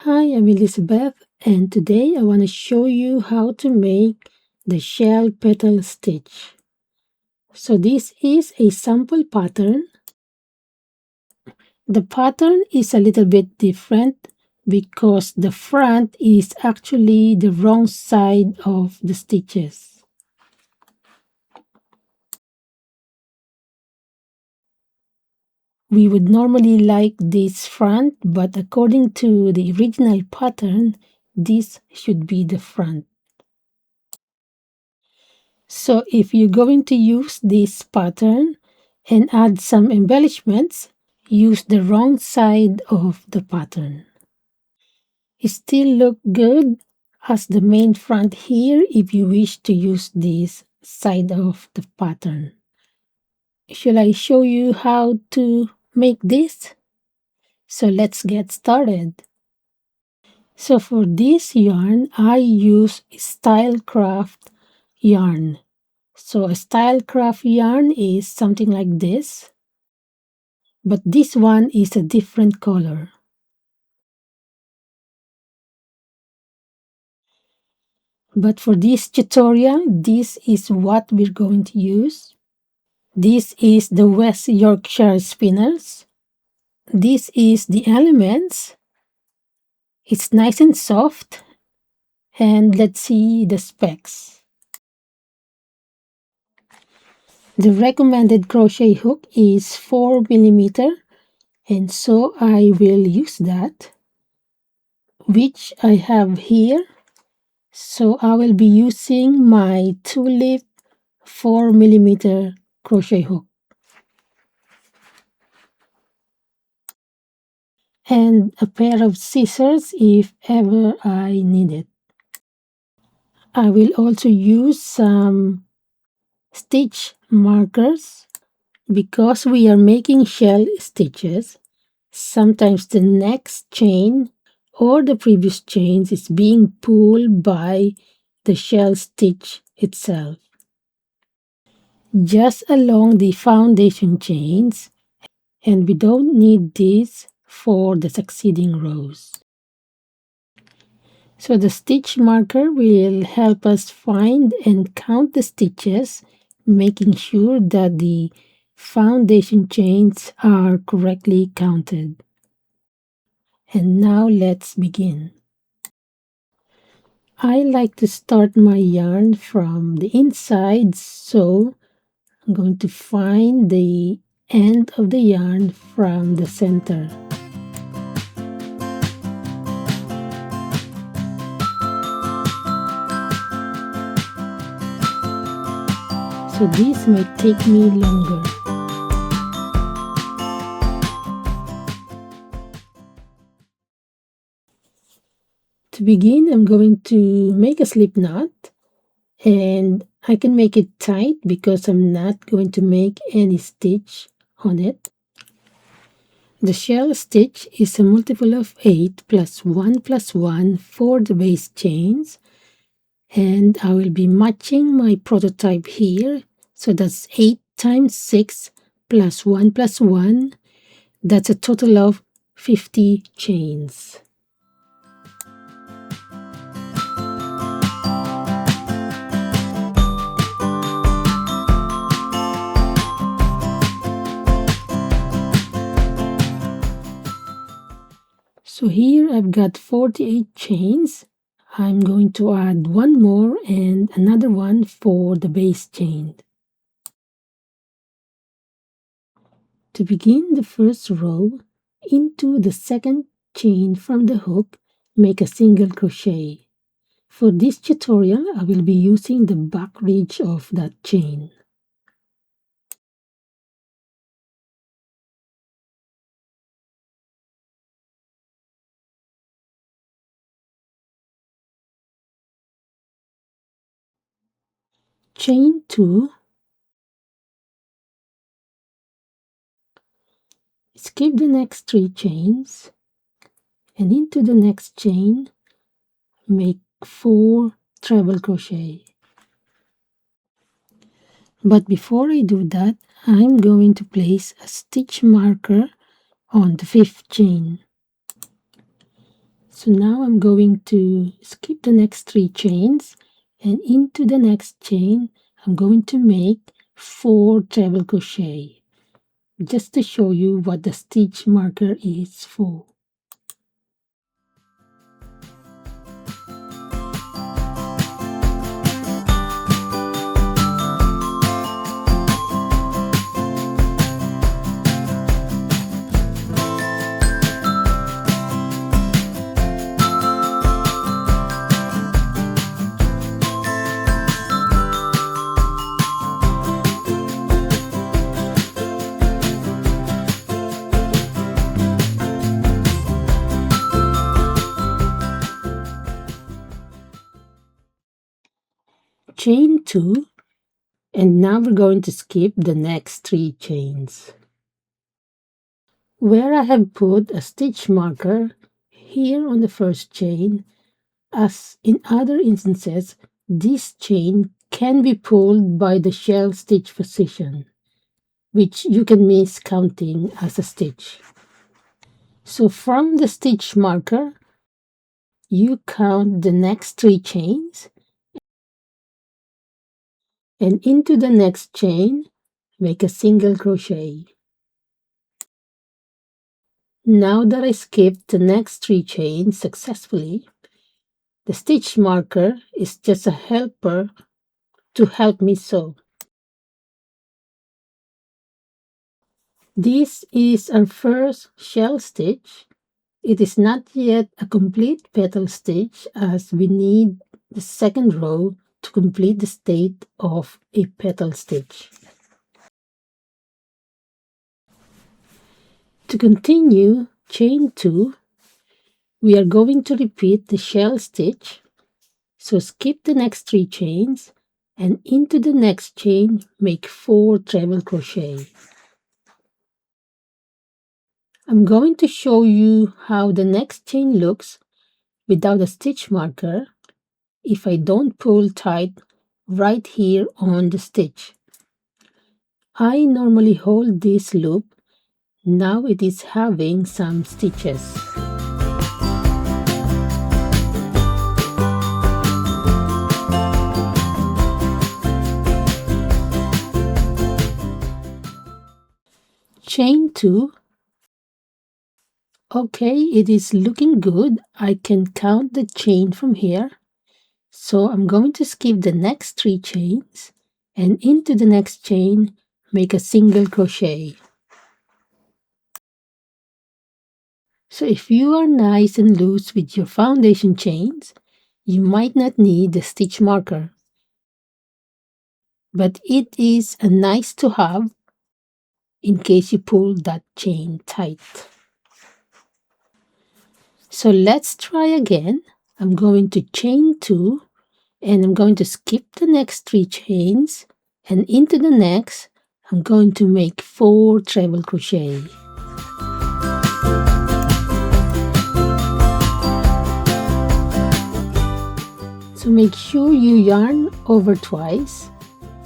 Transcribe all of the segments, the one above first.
Hi, I'm Elizabeth, and today I want to show you how to make the shell petal stitch. So this is a sample pattern. The pattern is a little bit different because the front is actually the wrong side of the stitches. We would normally like this front, but according to the original pattern, this should be the front. So if you're going to use this pattern and add some embellishments, use the wrong side of the pattern. It still look good as the main front here if you wish to use this side of the pattern. Shall I show you how to make this? So let's get started. So for this yarn, I use Stylecraft yarn. So a Stylecraft yarn is something like this, but this one is a different color. But for this tutorial, this is what we're going to use. This is the West Yorkshire spinners. This is the elements. It's nice and soft. And let's see the specs. The recommended crochet hook is 4mm, and so I will use that, which I have here. So I will be using my tulip 4mm crochet hook. And a pair of scissors if ever I need it. I will also use some stitch markers because we are making shell stitches. Sometimes the next chain or the previous chains is being pulled by the shell stitch itself. Just along the foundation chains, and we don't need this for the succeeding rows. So the stitch marker will help us find and count the stitches, making sure that the foundation chains are correctly counted. And now let's begin. I like to start my yarn from the inside, so I'm going to find the end of the yarn from the center. So this might take me longer. To begin, I'm going to make a slip knot, and I can make it tight because I'm not going to make any stitch on it. The shell stitch is a multiple of 8 plus 1 plus 1 for the base chains, and I will be matching my prototype here. So that's 8 times 6 plus 1 plus 1. That's a total of 50 chains. So here I've got 48 chains. I'm going to add one more and another one for the base chain. To begin the first row, into the second chain from the hook, make a single crochet. For this tutorial, I will be using the back ridge of that chain. Chain 2, skip the next 3 chains, and into the next chain, make 4 treble crochet. But before I do that, I'm going to place a stitch marker on the 5th chain. So now I'm going to skip the next 3 chains, and into the next chain I'm going to make 4 treble crochet, just to show you what the stitch marker is for. Chain 2, and now we're going to skip the next 3 chains. Where I have put a stitch marker here on the first chain, as in other instances, this chain can be pulled by the shell stitch position, which you can miss counting as a stitch. So from the stitch marker, you count the next 3 chains, and into the next chain, make a single crochet. Now that I skipped the next 3 chains successfully, the stitch marker is just a helper to help me sew. This is our first shell stitch. It is not yet a complete petal stitch, as we need the second row to complete the state of a petal stitch. To continue chain 2, we are going to repeat the shell stitch. So skip the next 3 chains, and into the next chain make 4 treble crochet. I'm going to show you how the next chain looks without a stitch marker if I don't pull tight right here on the stitch. I normally hold this loop. Now it is having some stitches. Chain 2. Okay, it is looking good. I can count the chain from here. So I'm going to skip the next 3 chains, and into the next chain make a single crochet. So if you are nice and loose with your foundation chains, you might not need the stitch marker. But it is a nice to have in case you pull that chain tight. So let's try again. I'm going to chain 2, and I'm going to skip the next 3 chains, and into the next I'm going to make 4 treble crochet. So make sure you yarn over twice,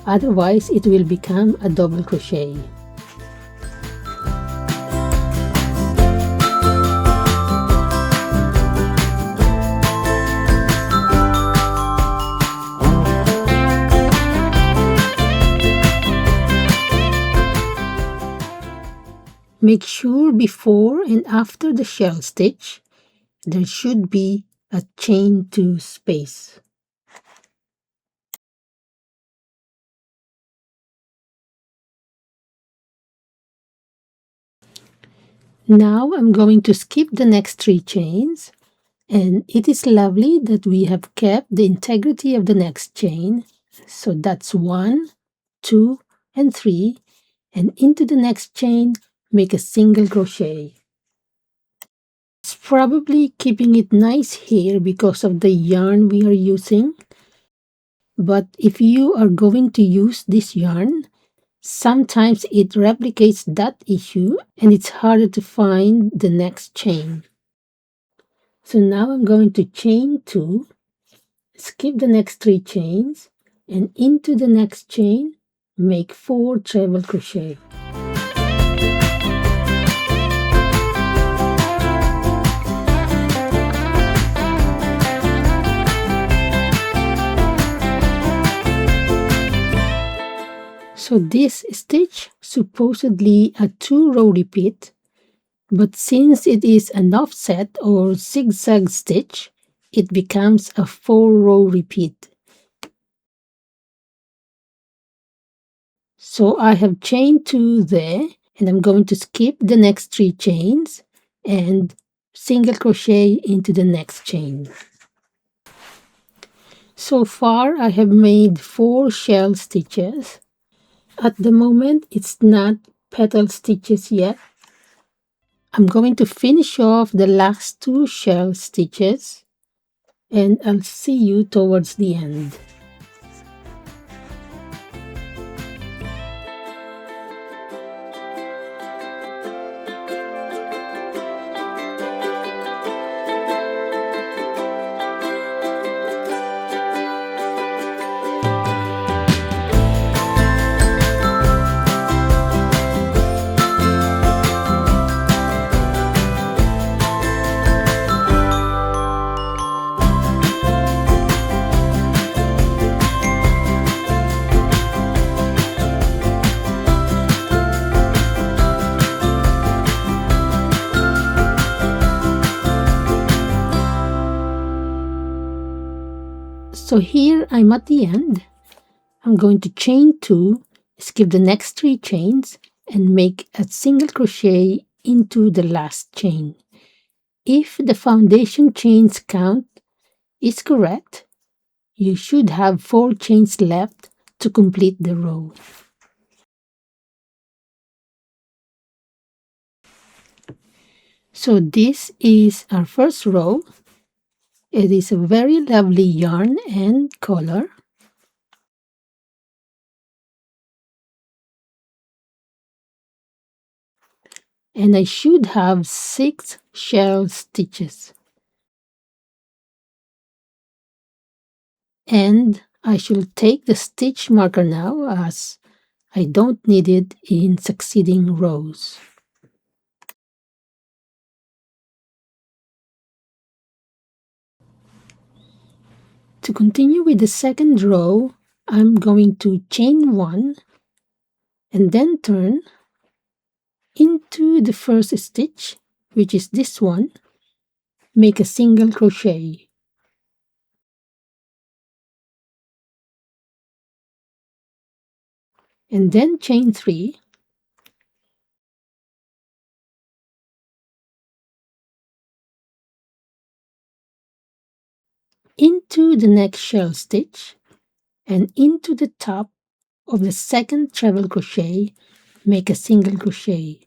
otherwise it will become a double crochet. Make sure before and after the shell stitch, there should be a chain 2 space. Now I'm going to skip the next 3 chains, and it is lovely that we have kept the integrity of the next chain. So that's 1, 2, and 3, and into the next chain make a single crochet. It's probably keeping it nice here because of the yarn we are using. But if you are going to use this yarn, sometimes it replicates that issue and it's harder to find the next chain. So now I'm going to chain 2, skip the next 3 chains, and into the next chain make 4 treble crochet. So this stitch supposedly a 2-row repeat, but since it is an offset or zigzag stitch, it becomes a 4-row repeat. So I have chained 2 there, and I'm going to skip the next 3 chains and single crochet into the next chain. So far I have made 4 shell stitches. At the moment it's not petal stitches yet. I'm going to finish off the last 2 shell stitches and I'll see you towards the end. So here I'm at the end. I'm going to chain 2, skip the next 3 chains, and make a single crochet into the last chain. If the foundation chains count is correct, you should have 4 chains left to complete the row. So this is our first row. It is a very lovely yarn and color. And I should have 6 shell stitches. And I should take the stitch marker now as I don't need it in succeeding rows. To continue with the second row, I'm going to chain 1 and then turn into the first stitch, which is this one, make a single crochet. And then chain 3. Into the next shell stitch and into the top of the second treble crochet, make a single crochet.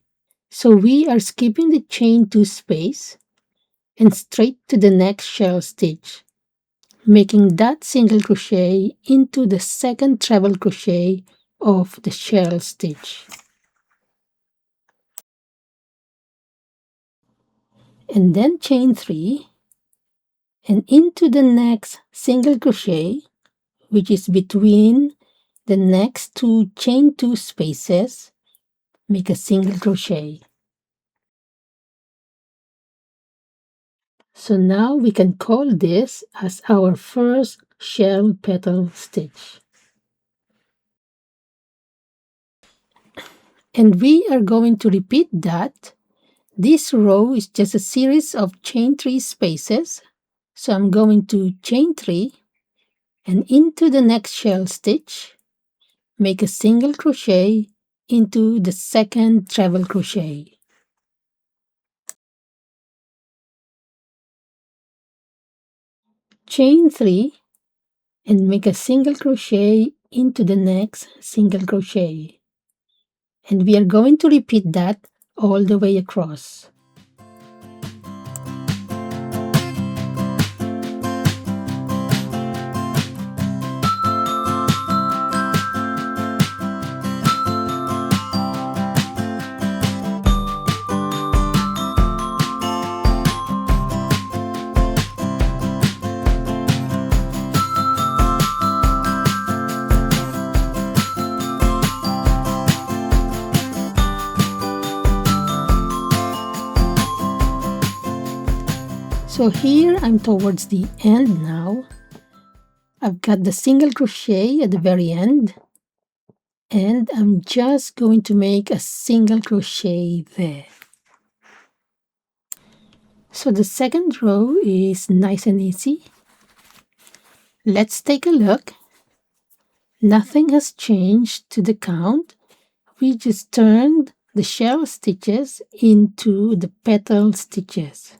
So we are skipping the chain 2 space and straight to the next shell stitch, making that single crochet into the second treble crochet of the shell stitch. And then chain 3 and into the next single crochet, which is between the next 2 chain 2 spaces, make a single crochet. So now we can call this as our first shell petal stitch. And we are going to repeat that. This row is just a series of chain 3 spaces. So I'm going to chain 3 and into the next shell stitch, make a single crochet into the second treble crochet. Chain 3 and make a single crochet into the next single crochet. And we are going to repeat that all the way across. So here I'm towards the end now. I've got the single crochet at the very end and I'm just going to make a single crochet there. So the second row is nice and easy. Let's take a look. Nothing has changed to the count. We just turned the shell stitches into the petal stitches.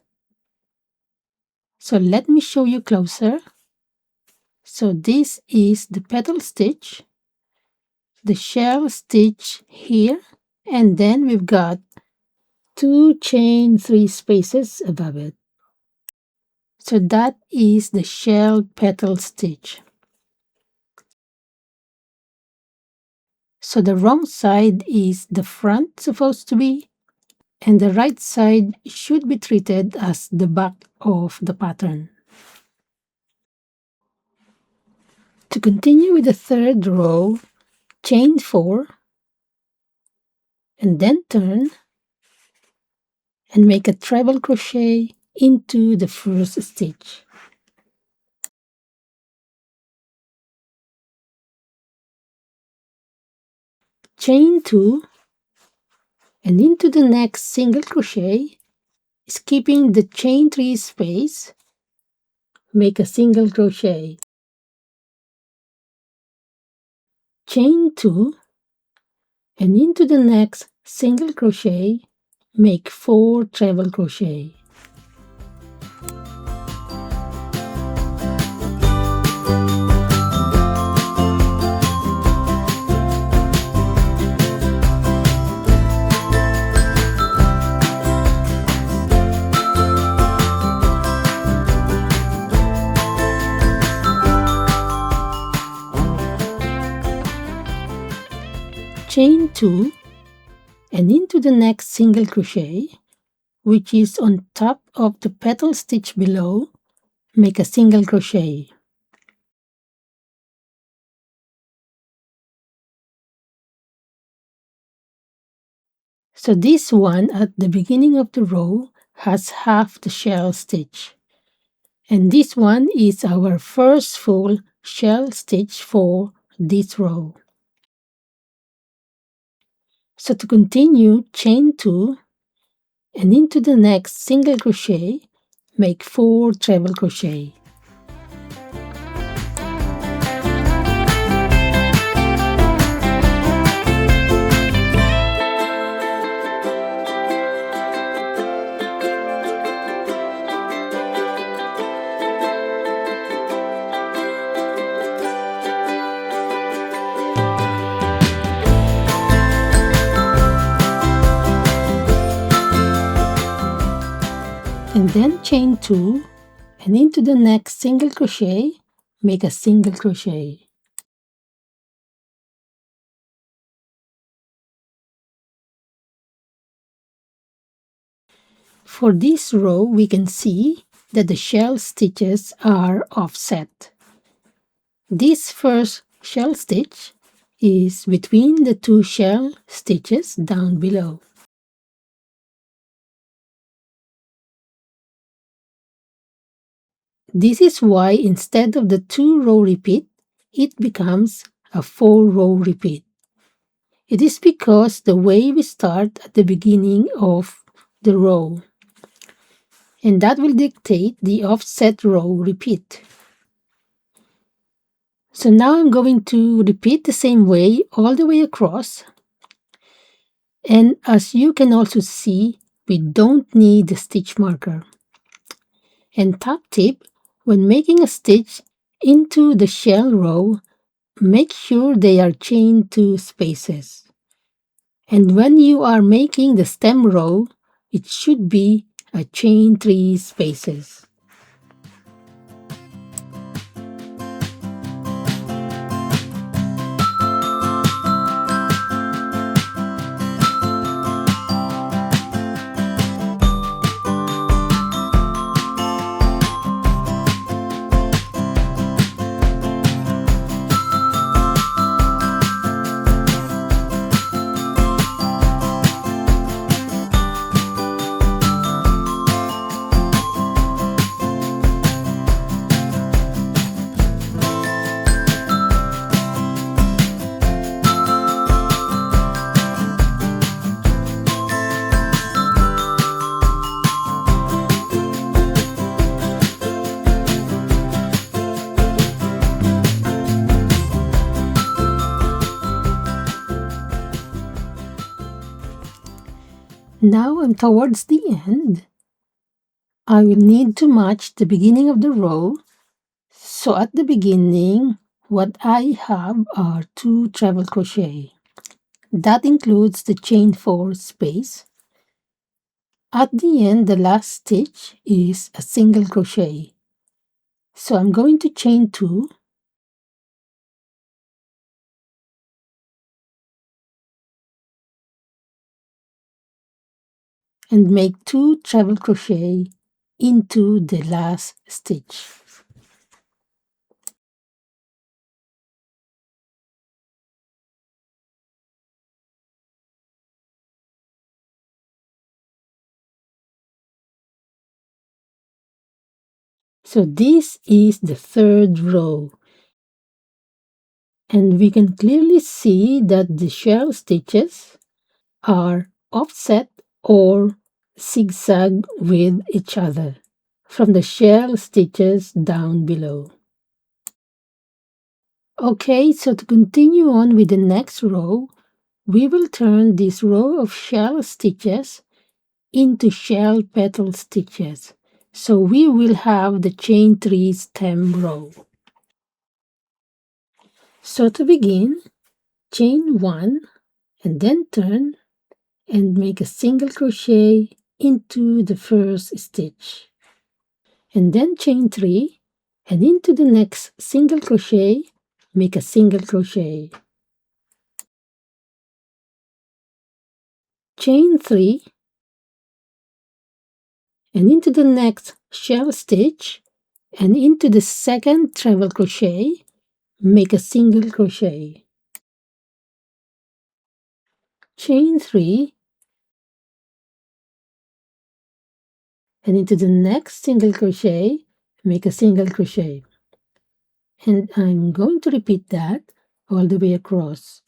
So let me show you closer. So this is the petal stitch, the shell stitch here, and then we've got 2 chain 3 spaces above it. So that is the shell petal stitch. So the wrong side is the front supposed to be, and the right side should be treated as the back of the pattern. To continue with the third row, chain 4 and then turn and make a treble crochet into the first stitch. Chain 2 and into the next single crochet, skipping the chain 3 space, make a single crochet. Chain 2 and into the next single crochet, make 4 treble crochet. Chain 2 and into the next single crochet, which is on top of the petal stitch below, make a single crochet. So this one at the beginning of the row has half the shell stitch, and this one is our first full shell stitch for this row. So to continue, chain 2 and into the next single crochet, make 4 treble crochet. And then chain 2 and into the next single crochet, make a single crochet. For this row, we can see that the shell stitches are offset. This first shell stitch is between the 2 shell stitches down below. This is why instead of the 2-row repeat, it becomes a 4-row repeat. It is because the way we start at the beginning of the row, and that will dictate the offset row repeat. So now I'm going to repeat the same way all the way across. And as you can also see, we don't need the stitch marker. And top tip, when making a stitch into the shell row, make sure they are chain 2 spaces. And when you are making the stem row, it should be a chain 3 spaces. Now I'm towards the end. I will need to match the beginning of the row. So at the beginning, what I have are 2 treble crochet. That includes the chain 4 space. At the end, the last stitch is a single crochet. So I'm going to chain 2 and make 2 treble crochet into the last stitch. So this is the 3rd row. And we can clearly see that the shell stitches are offset or zigzag with each other from the shell stitches down below. Okay, so to continue on with the next row, we will turn this row of shell stitches into shell petal stitches. So we will have the chain 3 stem row. So to begin, chain 1 and then turn and make a single crochet into the first stitch. And then chain 3 and into the next single crochet, make a single crochet. Chain 3 and into the next shell stitch and into the second treble crochet, make a single crochet. Chain 3 and into the next single crochet, make a single crochet. And I'm going to repeat that all the way across.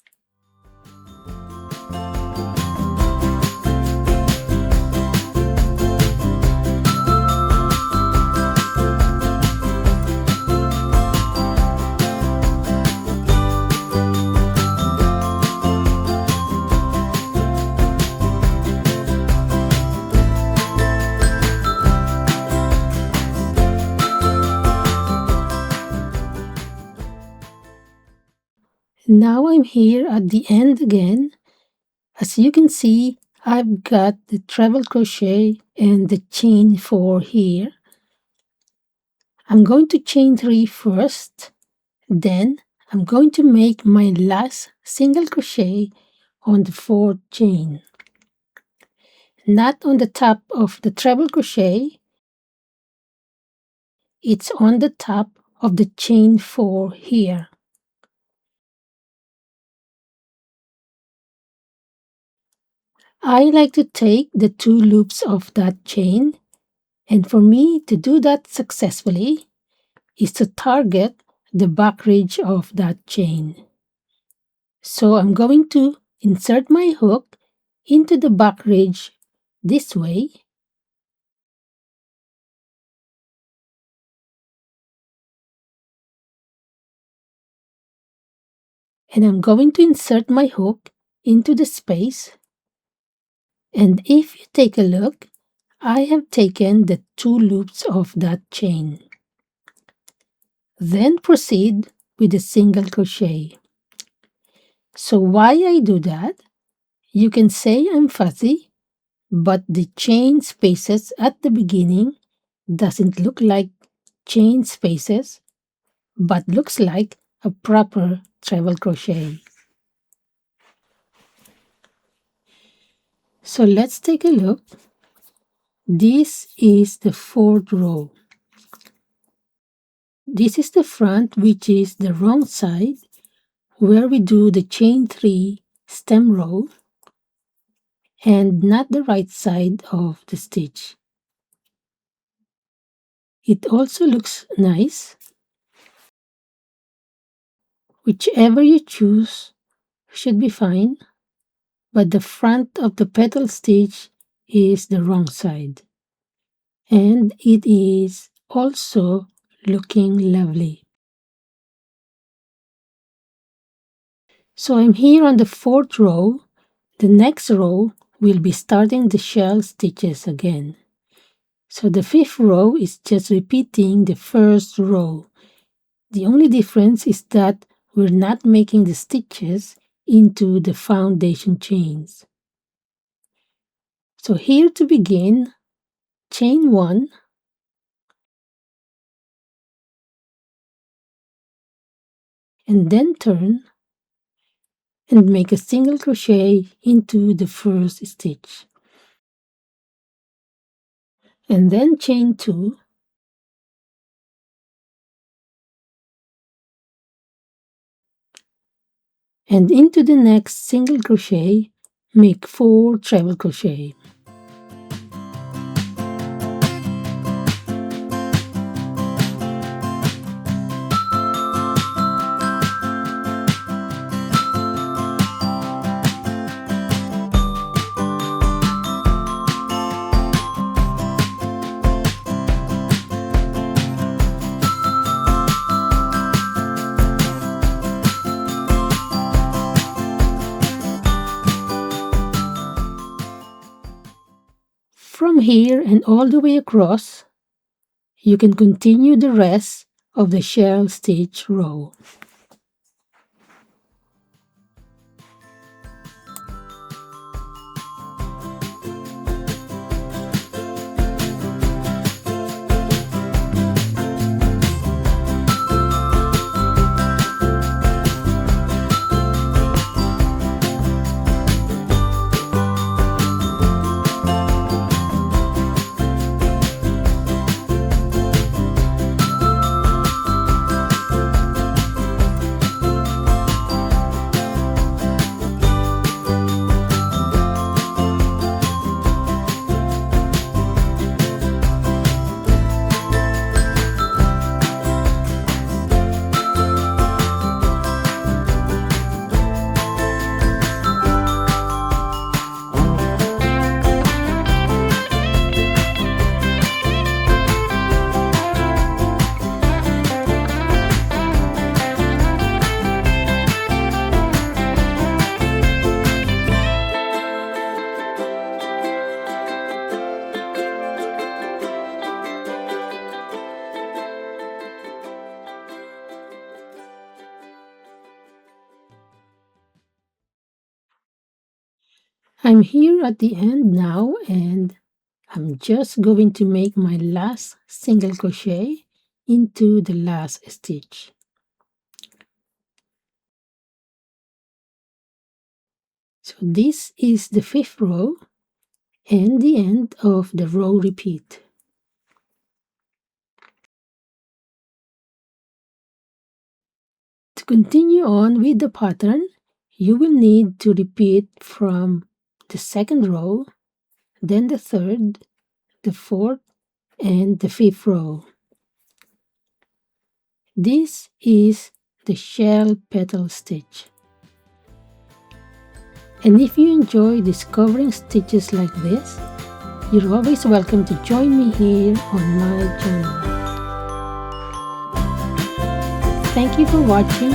Now I'm here at the end again. As you can see, I've got the treble crochet and the chain 4 here. I'm going to chain 3 first, then I'm going to make my last single crochet on the 4th chain. Not on the top of the treble crochet, it's on the top of the chain 4 here. I like to take the 2 loops of that chain, and for me to do that successfully is to target the back ridge of that chain. So I'm going to insert my hook into the back ridge this way, and I'm going to insert my hook into the space. And if you take a look, I have taken the 2 loops of that chain. Then proceed with a single crochet. So why I do that? You can say I'm fussy, but the chain spaces at the beginning doesn't look like chain spaces, but looks like a proper treble crochet. So let's take a look. This is the 4th row. This is the front, which is the wrong side, where we do the chain 3 stem row, and not the right side of the stitch. It also looks nice. Whichever you choose should be fine, but the front of the petal stitch is the wrong side. And it is also looking lovely. So I'm here on the 4th row. The next row we'll be starting the shell stitches again. So the fifth row is just repeating the first row. The only difference is that we're not making the stitches into the foundation chains. So here to begin, chain 1, and then turn and make a single crochet into the first stitch. And then chain 2, and into the next single crochet, make 4 treble crochet. From here and all the way across, you can continue the rest of the shell stitch row. I'm here at the end now, and I'm just going to make my last single crochet into the last stitch. So this is the fifth row and the end of the row repeat. To continue on with the pattern, you will need to repeat from the second row, then the third, the fourth, and the fifth row. This is the shell petal stitch. And if you enjoy discovering stitches like this, you're always welcome to join me here on my channel. Thank you for watching.